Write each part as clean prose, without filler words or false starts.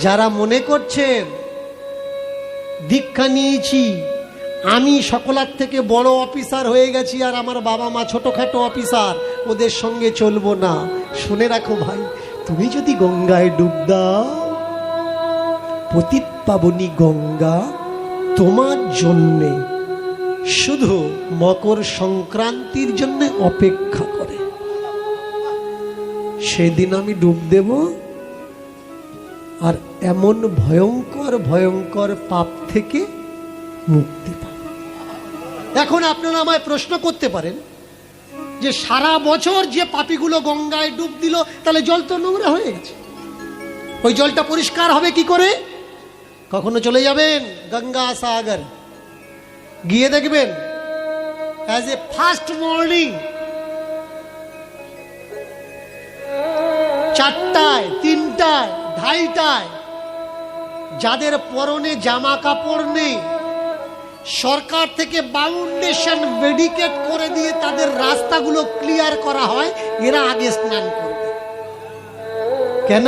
যারা মনে করছেন দীক্ষা নিয়েছি, আমি সকলের থেকে বড় অফিসার হয়ে গেছি আর আমার বাবা মা ছোটখাটো অফিসার, ওদের সঙ্গে চলবো না, শুনে রাখো ভাই, তুমি যদি গঙ্গায় ডুব দাও, পতিত পাবনী গঙ্গা তোমার জন্যে শুধু মকর সংক্রান্তির জন্য অপেক্ষা করে। সেদিন আমি ডুব দেব আর এমন ভয়ঙ্কর ভয়ঙ্কর পাপ থেকে মুক্তি পাব। এখন আপনারা আমায় প্রশ্ন করতে পারেন যে সারা বছর যে পাপীগুলো গঙ্গায় ডুব দিল, তাহলে জল তো নোংরা হয়ে গেছে, ওই জলটা পরিষ্কার হবে কি করে? কখনো চলে যাবেন গঙ্গা সাগর, গিয়ে দেখবেন অ্যাজ এ ফার্স্ট মর্নিং 4টায়, 3টায়, 2:30টায় যাদের পরনে জামা কাপড় নেই, সরকার থেকে বাউন্ডেশন মেডিকেট করে দিয়ে তাদের রাস্তাগুলো ক্লিয়ার করা হয়, এরা আগে স্নান করবে। কেন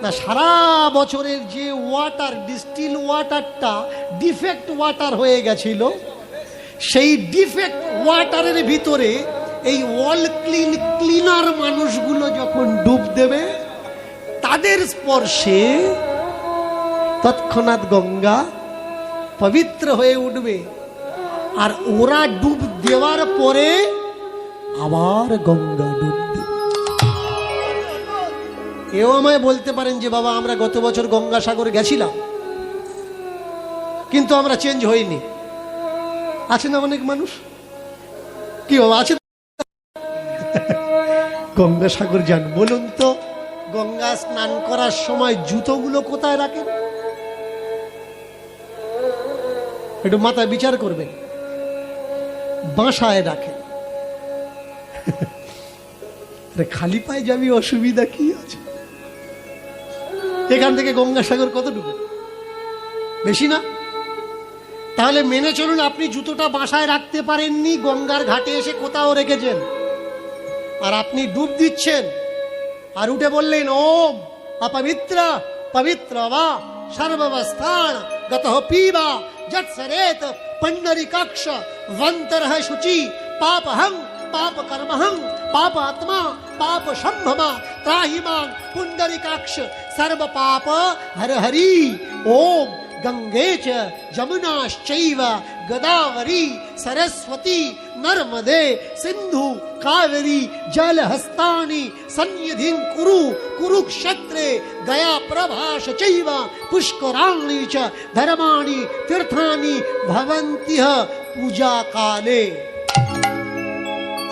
না, সারা বছরের যে ওয়াটার, ডিস্টিল ওয়াটারটা ডিফেক্ট ওয়াটার হয়ে গেছিল, সেই ডিফেক্ট ওয়াটারের ভিতরে এই ওয়াল ক্লিনার মানুষগুলো যখন ডুব দেবে, তাদের স্পর্শে তৎক্ষণাৎ গঙ্গা পবিত্র হয়ে উঠবে। আর ওরা ডুব দেওয়ার পরে আবার গঙ্গা ডুব দেবে। এও আমায় বলতে পারেন যে বাবা, আমরা গত বছর গঙ্গাসাগর গেছিলাম কিন্তু আমরা চেঞ্জ হইনি। আছে না অনেক মানুষ, কি বাবা আছে? গঙ্গাসাগর যান, বলুন তো গঙ্গা স্নান করার সময় জুতোগুলো কোথায় রাখেন? একটু মাথায় বিচার করবেন। বাসায় রাখেন। খালি পায়ে যাবি, অসুবিধা কি আছে? এখান থেকে গঙ্গাসাগর কতটুকু? বেশি না? তাহলে মেনে চলুন, আপনি জুতোটা বাসায় রাখতে পারেননি, গঙ্গার ঘাটে এসে কোথাও রেখেছেন, আর আপনি ডুব দিচ্ছেন আর উঠে বললেন ওম অপবিত্র পবিত্র বা সর্বস্থান গত পীবা যৎ সরেত পণ্ডরিকাক্ষ वंतरः शुचि पापहं पाप कर्महं पाप आत्मा पाप संभवा त्राहिमान् पुंडरीकाक्ष सर्व पाप हर हरि। ओम गंगे च यमुनाश्चैव गोदावरी सरस्वती नर्मदे सिंधु कावेरी जलहस्तानि सन्निधिं कुरु कुरुक्षेत्रे गया प्रभास चैव पुष्कराणि च धर्माणि तीर्थानि भवन्त्यः पूजा काले।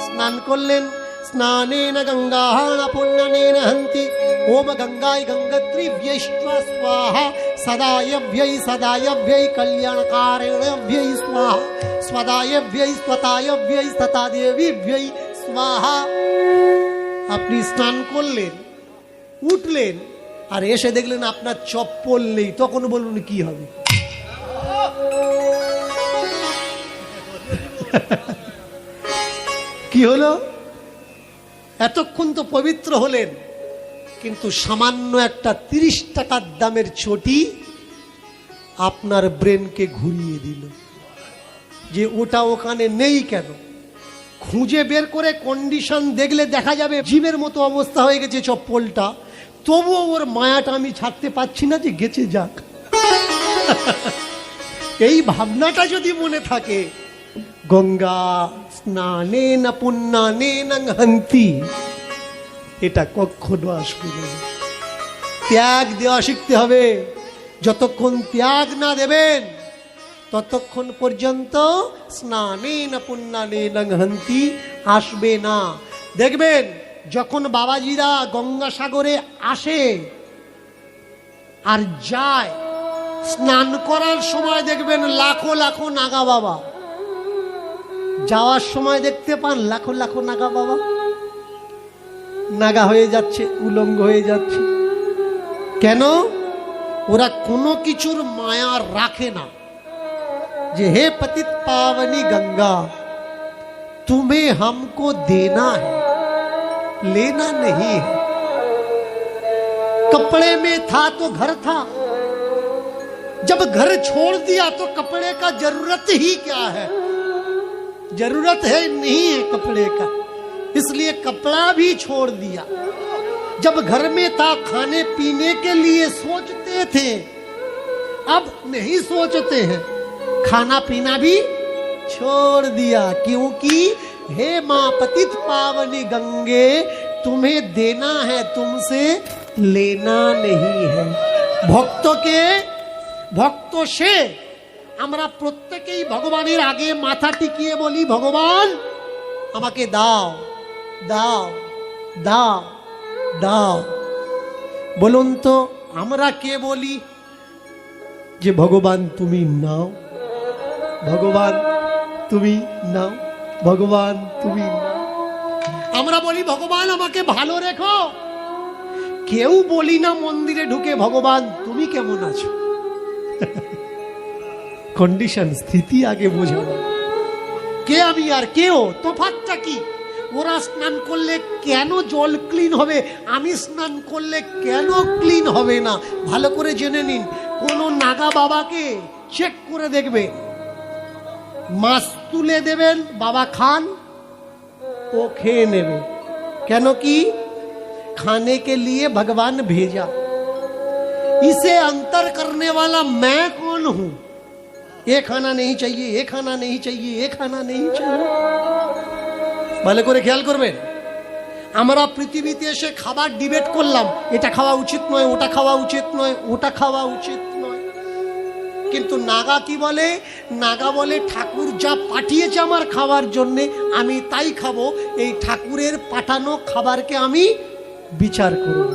स्नान करलेन, स्नानेन गंगाः पुण्यनेन हन्ति। ओम गंगाय गंगोत्रीभ्यै स्वाहा सदायभ्यै कल्याणकारिण्यभ्यै स्वाहा स्वदायभ्यै स्वतायभ्यै तथादेवीभ्यै स्वाहा। আপনি স্নান করলেন, উঠলেন, আর এসে দেখলেন আপনার চপ্পল নেই, তখন বলুন কি হবে? কি হলো? এতক্ষণ তো পবিত্র হলেন, কিন্তু সামান্য একটা 30 টাকার দামের চটি আপনার ব্রেনকে ঘুরিয়ে দিল যে ওটা ওখানে নেই কেন। খুঁজে বের করে কন্ডিশন দেখলে দেখা যাবে জীবের মতো অবস্থা হয়ে গেছে চপ্পলটা, তবুও ওর মায়াটা আমি ছাড়তে পারছি না যে গেছে যাক। এই ভাবনাটা যদি মনে থাকে, গঙ্গা স্নানেন পুণ্যনেন হন্তি, এটা কখনো আসবে না। ত্যাগ দেওয়া শিখতে হবে। যতক্ষণ ত্যাগ না দেবেন ততক্ষণ পর্যন্ত স্নানেন পুণ্যনেন হন্তি আসবে না। দেখবেন যখন বাবাজিরা গঙ্গাসাগরে আসে আর যায়, স্নান করার সময় দেখবেন লাখো লাখো নাগা বাবা, যাওয়ার সময় দেখতে পান লাখো লাখো নাগা বাবা নাগা হয়ে যাচ্ছে, উলঙ্গ হয়ে যাচ্ছে। কেন? ওরা কোনো কিছুর মায়া রাখে না যে হে পতিত পাবনী गंगा तुम्हें हमको देना है लेना नहीं है। कपड़े में था तो घर था, जब घर छोड़ दिया तो कपड़े का जरूरत ही क्या है, जरूरत है नहीं है कपड़े का, इसलिए कपड़ा भी छोड़ दिया। जब घर में था खाने पीने के लिए सोचते थे, अब नहीं सोचते हैं, खाना पीना भी छोड़ दिया, क्योंकि हे मां पतित पावनी गंगे, तुम्हें देना है तुमसे लेना नहीं है। ভক্ত সে আমরা প্রত্যেকেই ভগবানের আগে মাথা টিকিয়ে বলি, ভগবান আমাকে দাও দাও দাও দাও। বলুন তো আমরা কে বলি যে ভগবান তুমি নাও, ভগবান তুমি নাও, ভগবান তুমি নাও। আমরা বলি ভগবান আমাকে ভালো রেখো, কেউ বলি না মন্দিরে ঢুকে ভগবান তুমি কেমন আছো। কন্ডিশন স্থিতি আগে বোঝো, কে আমি আর কেউ তফাৎটা কি। ওরা স্নান করলে কেন জল ক্লিন হবে, আমি স্নান করলে কেন ক্লিন হবে না, ভালো করে জেনে নিন। কোন নাগা বাবাকে চেক করে দেখবে, মাছ তুলে দেবেন বাবা খান, ও খেয়ে নেবে, কেন কি खाने के लिए भगवान भेजा। इसे अंतर करने वाला मैं कौन हूं, ये खाना नहीं चाहिए, ये खाना नहीं चाहिए, ये खाना नहीं चाहिए। ভালো করে খেয়াল করবেন, আমরা পৃথিবীতে এসে খাবার ডিবেট করলাম, এটা খাওয়া উচিত নয়, ওটা খাওয়া উচিত নয়, ওটা খাওয়া উচিত নয়, কিন্তু নাগা কি বলে, নাগা বলে ঠাকুর যা পাঠিয়েছে আমার খাওয়ার জন্য আমি তাই খাবো, এই ঠাকুরের পাঠানো খাবারকে আমি বিচার করব।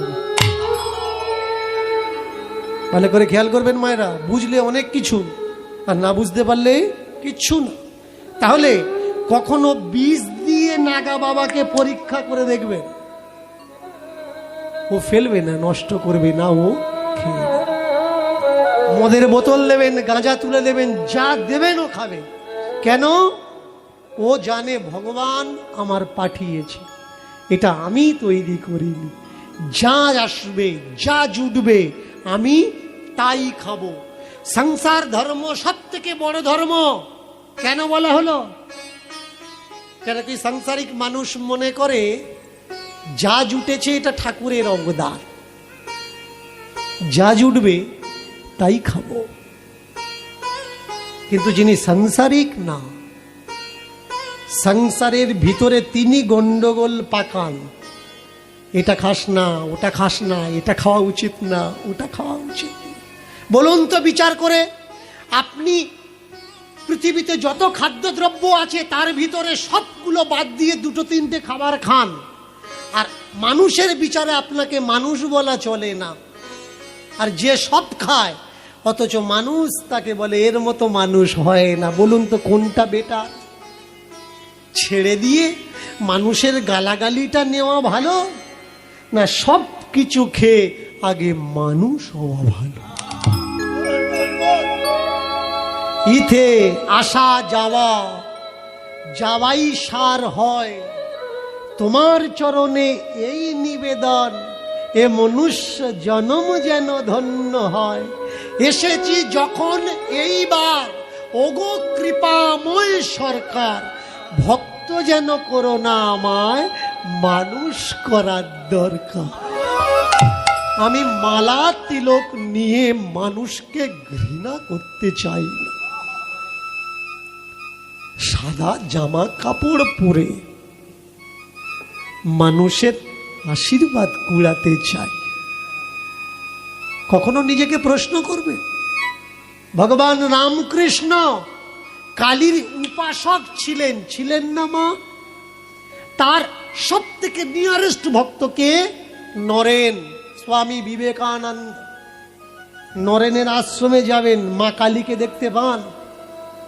ভালো করে খেয়াল করবেন মায়েরা, বুঝলে অনেক কিছু, আর না বুঝতে পারলে কিচ্ছু না। তাহলে কখনো বীজ দিয়ে নাগা বাবাকে পরীক্ষা করে দেখবেন, ও ফেলবে না, নষ্ট করবে না, ও খেয়ে নেবে। মদের বোতল দেবেন, গাঁজা তুলে দেবেন, যা দেবেন ও খাবে, কেন, ও জানে ভগবান আমার পাঠিয়েছে, এটা আমি তৈরি করিনি, যা আসবে যা জুটবে আমি তাই খাবো। সংসার ধর্ম সব থেকে বড় ধর্ম কেন বলা হলো, কেন কি সাংসারিক মানুষ মনে করে যা জুটেছে এটা ঠাকুরের অবদান, যা জুটবে তাই খাবো। কিন্তু যিনি সাংসারিক না, সংসারের ভিতরে তিনি গন্ডগোল পাকান, এটা খাস না, ওটা খাস না, এটা খাওয়া উচিত না, ওটা খাওয়া উচিত না। বলুন তো বিচার করে, আপনি পৃথিবীতে যত খাদ্যদ্রব্য আছে তার ভিতরে সবগুলো বাদ দিয়ে দুটো তিনটে খাবার খান, আর মানুষের বিচারে আপনাকে মানুষ বলা চলে না। আর যে সব খায় অথচ মানুষ তাকে বলে এর মতো মানুষ হয় না। বলুন তো কোনটা বেটার? ছেড়ে দিয়ে মানুষের গালাগালিটা নেওয়া ভালো, না সব কিছু খেয়ে আগে মানুষ হওয়া ভালো? ইথে আসা যাওয়া, যাওয়াই সার হয়, তোমার চরণে এই নিবেদন, এ মনুষ্য জন্ম যেন ধন্য হয়। এসেছি যখন এইবার, ওগো কৃপাময় সরকার, ভক্ত যেন করো না আমায়, মানুষ করার দরকার। আমি মালা তিলক নিয়ে মানুষকে ঘৃণা করতে চাই না, সাদা জামা কাপড় পরে মানুষের আশীর্বাদ কুড়াতে চাই। কখনো নিজেকে প্রশ্ন করবে, ভগবান রামকৃষ্ণ কালীর উপাসক ছিলেন, ছিলেন না মা? তার সব থেকে নিয়ারেস্ট ভক্তকে নরেন, স্বামী বিবেকানন্দ। নরেনের আশ্রমে যাবেন, মা কালীকে দেখতে পান?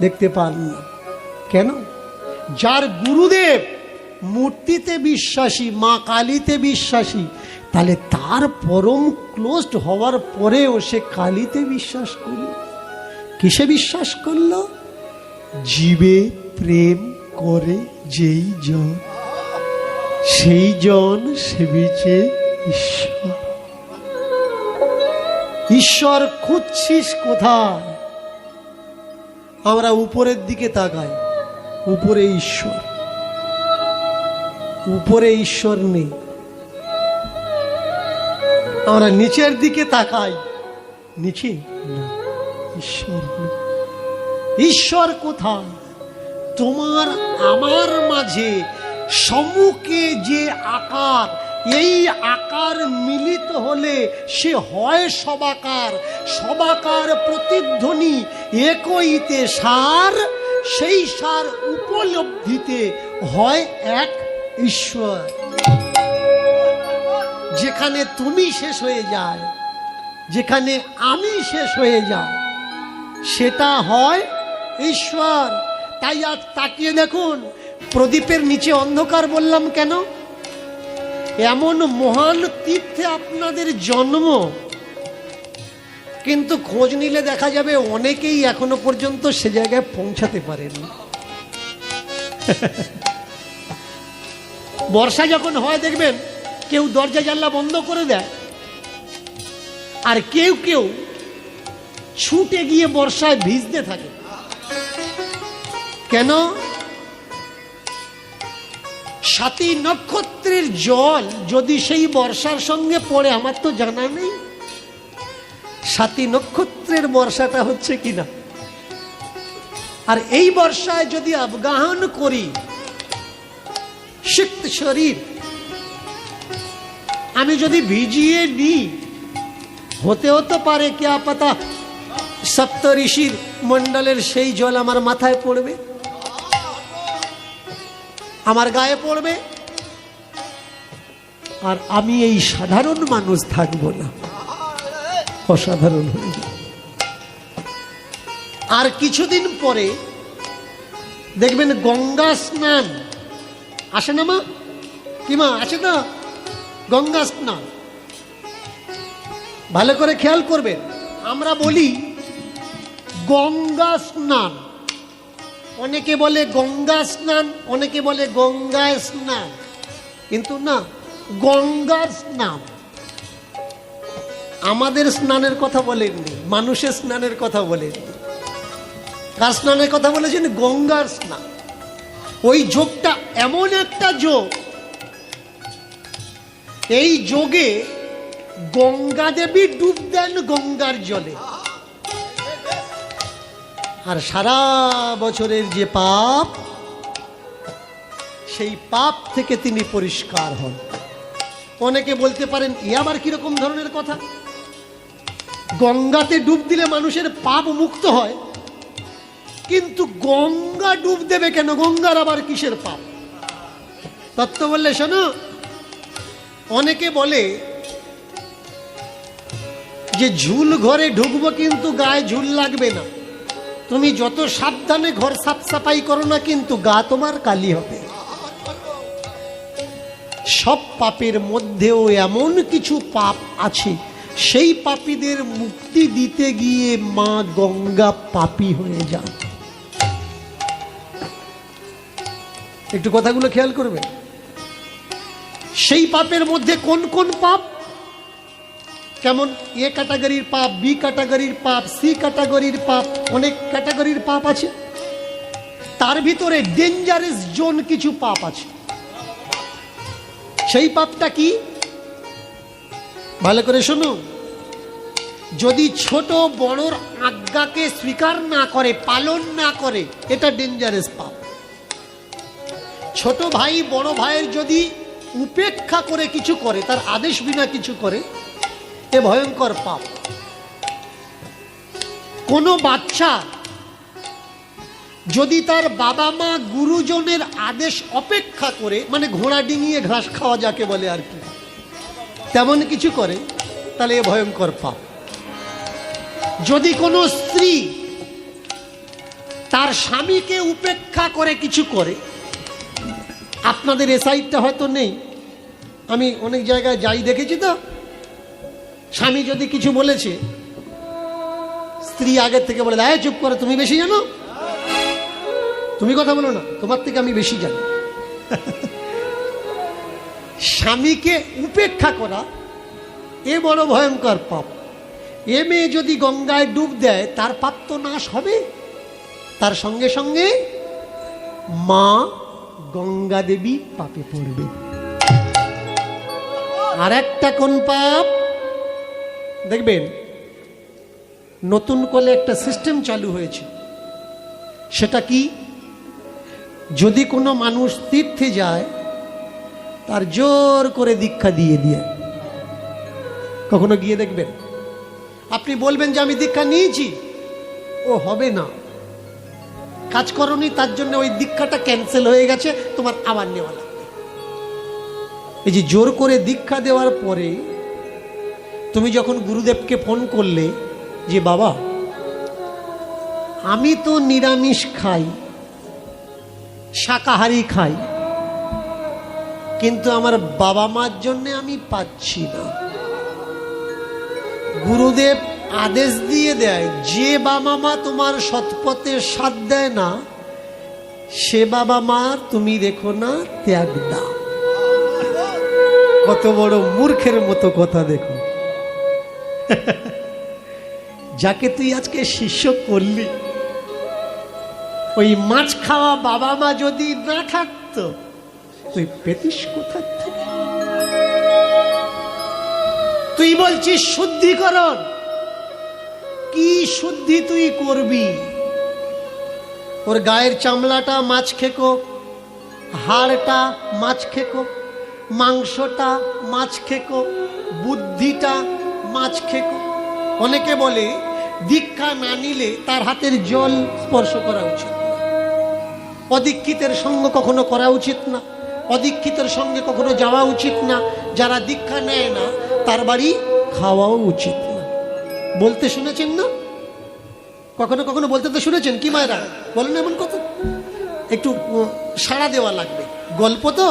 দেখতে পান না। কেন? যার গুরুদেব মূর্তিতে বিশ্বাসী, মা কালীতে বিশ্বাসী, তাহলে তার পরম ক্লোজড হওয়ার পরেও সে কালীতে বিশ্বাস করল। কিসে বিশ্বাস করল? জীবে প্রেম করে যেই জন, সেই জন সেবিছে ঈশ্বর। ঈশ্বর খুঁজছিস কোথায়? আমরা উপরের দিকে তাকাই, উপরে ঈশ্বর, উপরে ঈশ্বর নেই। আমরা নিচের দিকে তাকাই, নিচে না, ঈশ্বর নেই। ঈশ্বর কোথায়? তোমার আমার মাঝে সম্মুখে যে আকার, এই আকার মিলিত হলে সে হয় সবাকার। সবাকার প্রতিধ্বনি একইতে সার, সেই সার উপলব্ধিতে হয় এক ঈশ্বর। যেখানে তুমি শেষ হয়ে যায়, যেখানে আমি শেষ হয়ে যায়, সেটা হয় ঈশ্বর। তাই আজ তাকিয়ে দেখুন, প্রদীপের নিচে অন্ধকার বললাম কেন? এমন মহান তীর্থে আপনাদের জন্ম, কিন্তু খোঁজ নিলে দেখা যাবে অনেকেই এখনো পর্যন্ত সে জায়গায় পৌঁছাতে পারেন। বর্ষা যখন হয় দেখবেন কেউ দরজা জানলা বন্ধ করে দেয়, আর কেউ কেউ ছুটে গিয়ে বর্ষায় ভিজতে থাকে। কেন? সাতী নক্ষত্রের জল যদি সেই বর্ষার সঙ্গে পড়ে, আমার তো জানা নেই সাতী নক্ষত্রের বর্ষাটা হচ্ছে কিনা। আর এই বর্ষায় যদি আবগাহন করি সিক্ত শরীর, আমি যদি ভিজিয়ে নিই, হতেও তো পারে क्या पता সপ্ত ঋষির মণ্ডলের সেই জল আমার মাথায় পড়বে, আমার গায়ে পড়বে, আর আমি এই সাধারণ মানুষ থাকবো না, অসাধারণ হয়ে যাবে। আর কিছুদিন পরে দেখবেন গঙ্গা স্নান আসে না মা? কি মা আছে না? গঙ্গা স্নান ভালো করে খেয়াল করবেন। আমরা বলি গঙ্গা স্নান, অনেকে বলে গঙ্গা স্নান, অনেকে বলে গঙ্গায় স্নান, কিন্তু না, গঙ্গার স্নান। আমাদের স্নানের কথা বলেননি, মানুষের স্নানের কথা বলেননি। কার স্নানের কথা বলেছেন? গঙ্গার স্নান। ওই যোগটা এমন একটা যোগ, এই যোগে গঙ্গা দেবী ডুব দেন গঙ্গার জলে, আর সারা বছরের যে পাপ, সেই পাপ থেকে তিনি পরিষ্কার হন। অনেকে বলতে পারেন এ আবার কিরকম ধরনের কথা? গঙ্গাতে ডুব দিলে মানুষের পাপ মুক্ত হয়, কিন্তু গঙ্গা ডুব দেবে কেন? গঙ্গার আবার কিসের পাপ? তত্ত্ব বললে শোনো, অনেকে বলে যে ঝুল ঘরে ঢুকবো কিন্তু গায়ে ঝুল লাগবে না, তুমি যত সাবধানে ঘর সাফ সাফাই করো না, কিন্তু গা তোমার কালি হবে। সব পাপের মধ্যেও এমন কিছু পাপ আছে, সেই পাপীদের মুক্তি দিতে গিয়ে মা গঙ্গা পাপী হয়ে যান। একটু কথাগুলো খেয়াল করবে। সেই পাপের মধ্যে কোন কোন পাপ, কেমন এ ক্যাটাগরির পাপ, বি ক্যাটাগরির পাপ, সি ক্যাটাগরির পাপ, অনেক ক্যাটাগরির পাপ আছে। তার ভিতরে ডেঞ্জারাস জোন কিছু পাপ আছে। সেই পাপটা কি? ভালো করে শুনুন। যদি ছোট বড়র আজ্ঞাকে স্বীকার না করে, পালন না করে, এটা ডেঞ্জারাস পাপ। ছোট ভাই বড় ভাইয়ের যদি উপেক্ষা করে কিছু করে, তার আদেশ বিনা কিছু করে, এ ভয়ঙ্কর পাপ। কোনো বাচ্চা যদি তার বাবা মা গুরুজনের আদেশ অপেক্ষা করে, মানে ঘোড়া ডিঙিয়ে ঘাস খাওয়া যাকে বলে আর কি, তেমন কিছু করে, তাহলে এ ভয়ঙ্কর পাপ। যদি কোনো স্ত্রী তার স্বামীকে উপেক্ষা করে কিছু করে, আপনাদের এ সাইডটা হয়তো নেই, আমি অনেক জায়গায় যাই দেখেছি তো, স্বামী যদি কিছু বলেছে, স্ত্রী আগের থেকে বলে দেয় চুপ করে, তুমি বেশি জানো, তুমি কথা বলো না, তোমার থেকে আমি বেশি জানি। স্বামীকে উপেক্ষা করা এ বড় ভয়ঙ্কর পাপ। এ মেয়ে যদি গঙ্গায় ডুব দেয় তার পাপ তো নাশ হবে, তার সঙ্গে সঙ্গে মা গঙ্গা দেবী পাপে পড়বে। আর একটা কোন পাপ দেখবেন, নতুন করে একটা সিস্টেম চালু হয়েছে। সেটা কি, যদি কোনো মানুষ তীর্থে যায় তার জোর করে দীক্ষা দিয়ে দিয়ে, কখনো গিয়ে দেখবেন, আপনি বলবেন যে আমি দীক্ষা নিয়েছি, ও হবে না, কাজ করনি, তার জন্য ওই দীক্ষাটা ক্যান্সেল হয়ে গেছে, তোমার আবার নেওয়া লাগবে। এই যে জোর করে দীক্ষা দেওয়ার পরে তুমি যখন গুরুদেবকে ফোন করলে যে বাবা আমি তো নিরামিষ খাই, শাকাহারি খাই, কিন্তু আমার বাবা মার জন্য আমি পাচ্ছি না, গুরুদেব আদেশ দিয়ে দেয় যে বাবা মা তোমার সৎপথে সাথ দেয় না সে বাবা মা তুমি রেখো না, ত্যাগ দাও। কত বড় মূর্খের মতো কথা দেখো। যাকে তুই আজকে শিষ্য করলি, ওই মাছ খাওয়া বাবা মা যদি না থাকতো তুই পেতিস কোথা থেকে? তুই বলছিস শুদ্ধিকরণ, কি শুদ্ধি তুই করবি? ওর গায়ের চামড়াটা মাছ খেকো, হাড়টা মাছ খেকো, মাংসটা মাছ খেকো, বুদ্ধিটা মাছ খেকো। অনেকে বলে দীক্ষা না নিলে তার হাতের জল স্পর্শ করা উচিত না, অদীক্ষিতের সঙ্গ কখনো করা উচিত না, অদীক্ষিতের সঙ্গে কখনো যাওয়া উচিত না, যারা দীক্ষা নেয় না তার বাড়ি খাওয়াও উচিত না। বলতে শুনেছেন না? কখনো কখনো বলতে তো শুনেছেন, কি মায়েরা বলেন এমন কথা? একটু সাড়া দেওয়া লাগবে, গল্প তো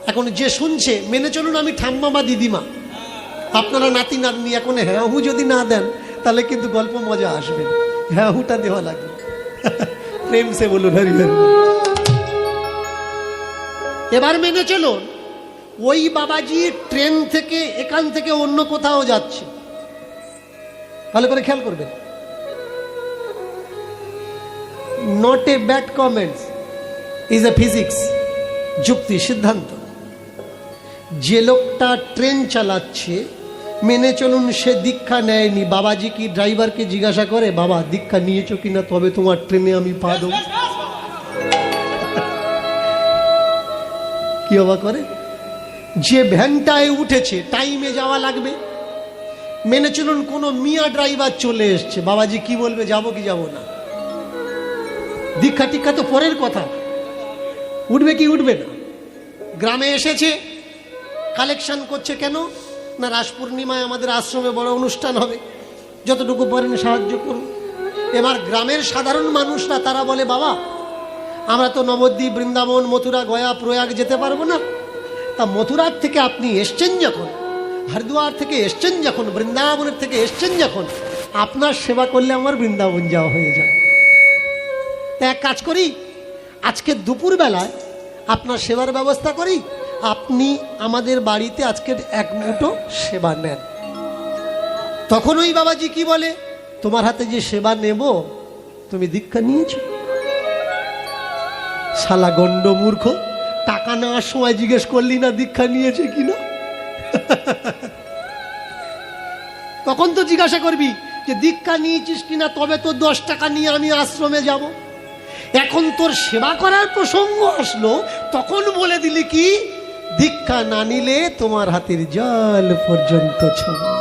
এখন যে শুনছে মেনে চলুন। আমি ঠাম্মা বা দিদিমা, আপনারা নাতি নাতনি, এখন হ্যাঁ হু যদি না দেন তাহলে কিন্তু গল্প মজা আসবে, হ্যাঁ হুটা দেওয়া লাগবে। প্রেম সে বলুন হরি হরি। এবার মেনে চলুন, ওই বাবাজি ট্রেন থেকে এখান থেকে অন্য কোথাও যাচ্ছে, ভালো করে খেয়াল করবেন। Not a bad comments, is a physics, যুক্তি সিদ্ধান্ত। যে লোকটা ট্রেন চালাচ্ছে মেনে চলুন সে দীক্ষা নেয়নি, বাবাজি কি ড্রাইভারকে জিজ্ঞাসা করে বাবা দীক্ষা নিয়েছো কিনা, তবে তোমার ট্রেনে আমি পা দেব? কি অবাক করে? যে ভ্যানটায় উঠেছে টাইমে যাওয়া লাগবে, মেনে চলুন কোনো মিয়া ড্রাইভার চলে এসছে, বাবাজি কি বলবে যাবো কি যাবো না? দীক্ষা টিক্ষা তো পরের কথা, উঠবে কি উঠবে না? গ্রামে এসেছে, কালেকশন করছে কেন না, রাস পূর্ণিমায় আমাদের আশ্রমে বড় অনুষ্ঠান হবে, যতটুকু পারেন সাহায্য করুন। এবার গ্রামের সাধারণ মানুষরা তারা বলে বাবা আমরা তো নবদ্বীপ, বৃন্দাবন, মথুরা, গয়া, প্রয়াগ যেতে পারবো না, তা মথুরার থেকে আপনি এসছেন যখন, হরিদ্বার থেকে এসছেন যখন, বৃন্দাবনের থেকে এসছেন যখন, আপনার সেবা করলে আমার বৃন্দাবন যাওয়া হয়ে যাবে। তা এক কাজ করি, আজকে দুপুর বেলায় আপনার সেবার ব্যবস্থা করি, আপনি আমাদের বাড়িতে আজকের এক মুঠো সেবা নেন। তখন ওই বাবাজি কি বলে, তোমার হাতে যে সেবা নেব তুমি দীক্ষা নিয়েছো? শালা গন্ড মূর্খ, টাকা নেওয়ার সময় জিজ্ঞেস করলি না দীক্ষা নিয়েছে কিনা? তখন তো জিজ্ঞাসা করবি যে দীক্ষা নিয়েছিস কিনা, তবে তো 10 টাকা নিয়ে আমি আশ্রমে যাব। এখন তোর সেবা করার প্রসঙ্গ আসলো, তখন বলে দিলি কি দীক্ষা না নিলে তোমার হাতের জল পর্যন্ত ছোঁয়া।